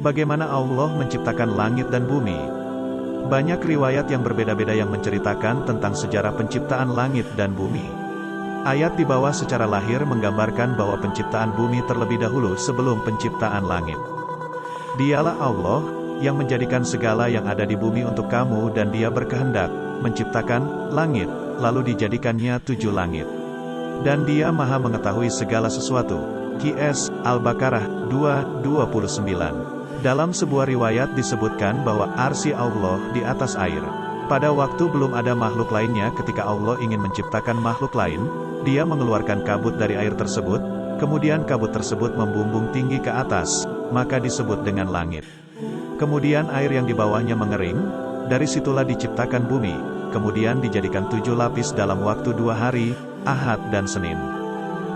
Bagaimana Allah menciptakan langit dan bumi? Banyak riwayat yang berbeda-beda yang menceritakan tentang sejarah penciptaan langit dan bumi. Ayat di bawah secara lahir menggambarkan bahwa penciptaan bumi terlebih dahulu sebelum penciptaan langit. Dialah Allah, yang menjadikan segala yang ada di bumi untuk kamu dan Dia berkehendak, menciptakan langit, lalu dijadikannya 7 langit. Dan Dia maha mengetahui segala sesuatu. QS, Al-Baqarah 2:29. Dalam sebuah riwayat disebutkan bahwa arsy Allah di atas air. Pada waktu belum ada makhluk lainnya ketika Allah ingin menciptakan makhluk lain, Dia mengeluarkan kabut dari air tersebut, kemudian kabut tersebut membumbung tinggi ke atas, maka disebut dengan langit. Kemudian air yang di bawahnya mengering, dari situlah diciptakan bumi, kemudian dijadikan 7 lapis dalam waktu 2 hari, Ahad dan Senin.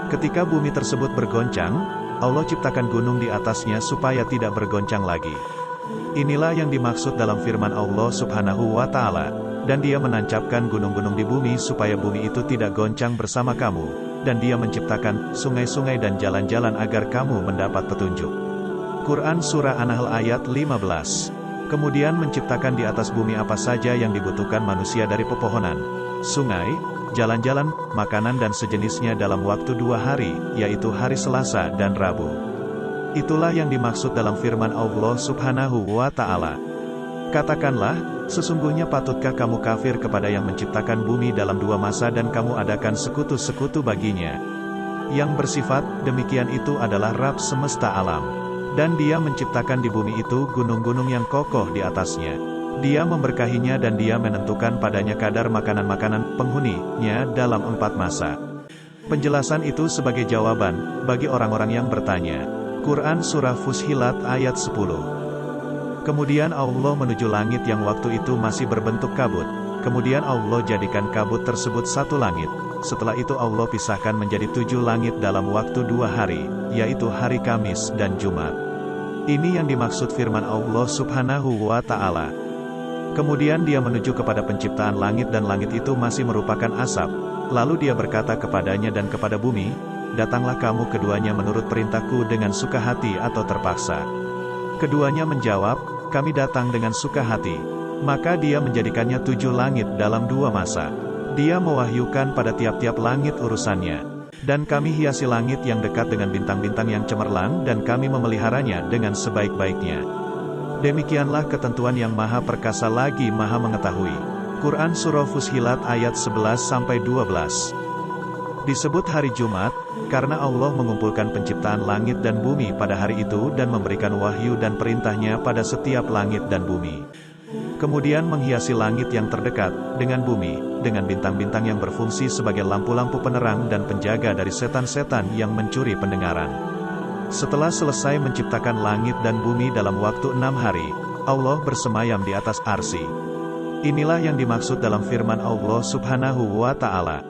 Ketika bumi tersebut bergoncang, Allah ciptakan gunung di atasnya supaya tidak bergoncang lagi. Inilah yang dimaksud dalam firman Allah Subhanahu wa Ta'ala, dan Dia menancapkan gunung-gunung di bumi supaya bumi itu tidak goncang bersama kamu, dan Dia menciptakan sungai-sungai dan jalan-jalan agar kamu mendapat petunjuk. Quran Surah An-Nahl ayat 15. Kemudian menciptakan di atas bumi apa saja yang dibutuhkan manusia dari pepohonan, sungai, jalan-jalan, makanan dan sejenisnya dalam waktu 2 hari, yaitu hari Selasa dan Rabu. Itulah yang dimaksud dalam firman Allah Subhanahu wa Ta'ala. Katakanlah, sesungguhnya patutkah kamu kafir kepada yang menciptakan bumi dalam 2 masa dan kamu adakan sekutu-sekutu baginya? Yang bersifat demikian itu adalah Rabb semesta alam. Dan Dia menciptakan di bumi itu gunung-gunung yang kokoh di atasnya. Dia memberkahinya dan Dia menentukan padanya kadar makanan-makanan penghuninya dalam 4 masa. Penjelasan itu sebagai jawaban bagi orang-orang yang bertanya. Quran Surah Fussilat ayat 10. Kemudian Allah menuju langit yang waktu itu masih berbentuk kabut. Kemudian Allah jadikan kabut tersebut 1 langit. Setelah itu Allah pisahkan menjadi 7 langit dalam waktu 2 hari, yaitu hari Kamis dan Jumat. Ini yang dimaksud firman Allah Subhanahu wa Ta'ala. Kemudian Dia menuju kepada penciptaan langit dan langit itu masih merupakan asap. Lalu Dia berkata kepadanya dan kepada bumi, datanglah kamu keduanya menurut perintahku dengan suka hati atau terpaksa. Keduanya menjawab, kami datang dengan suka hati. Maka Dia menjadikannya 7 langit dalam 2 masa. Dia mewahyukan pada tiap-tiap langit urusannya. Dan kami hiasi langit yang dekat dengan bintang-bintang yang cemerlang dan kami memeliharanya dengan sebaik-baiknya. Demikianlah ketentuan yang maha perkasa lagi maha mengetahui. Quran Surah Fussilat ayat 11-12. Disebut hari Jumat, karena Allah mengumpulkan penciptaan langit dan bumi pada hari itu dan memberikan wahyu dan perintahnya pada setiap langit dan bumi. Kemudian menghiasi langit yang terdekat, dengan bumi, dengan bintang-bintang yang berfungsi sebagai lampu-lampu penerang dan penjaga dari setan-setan yang mencuri pendengaran. Setelah selesai menciptakan langit dan bumi dalam waktu 6 hari, Allah bersemayam di atas arsy. Inilah yang dimaksud dalam firman Allah Subhanahu wa Ta'ala.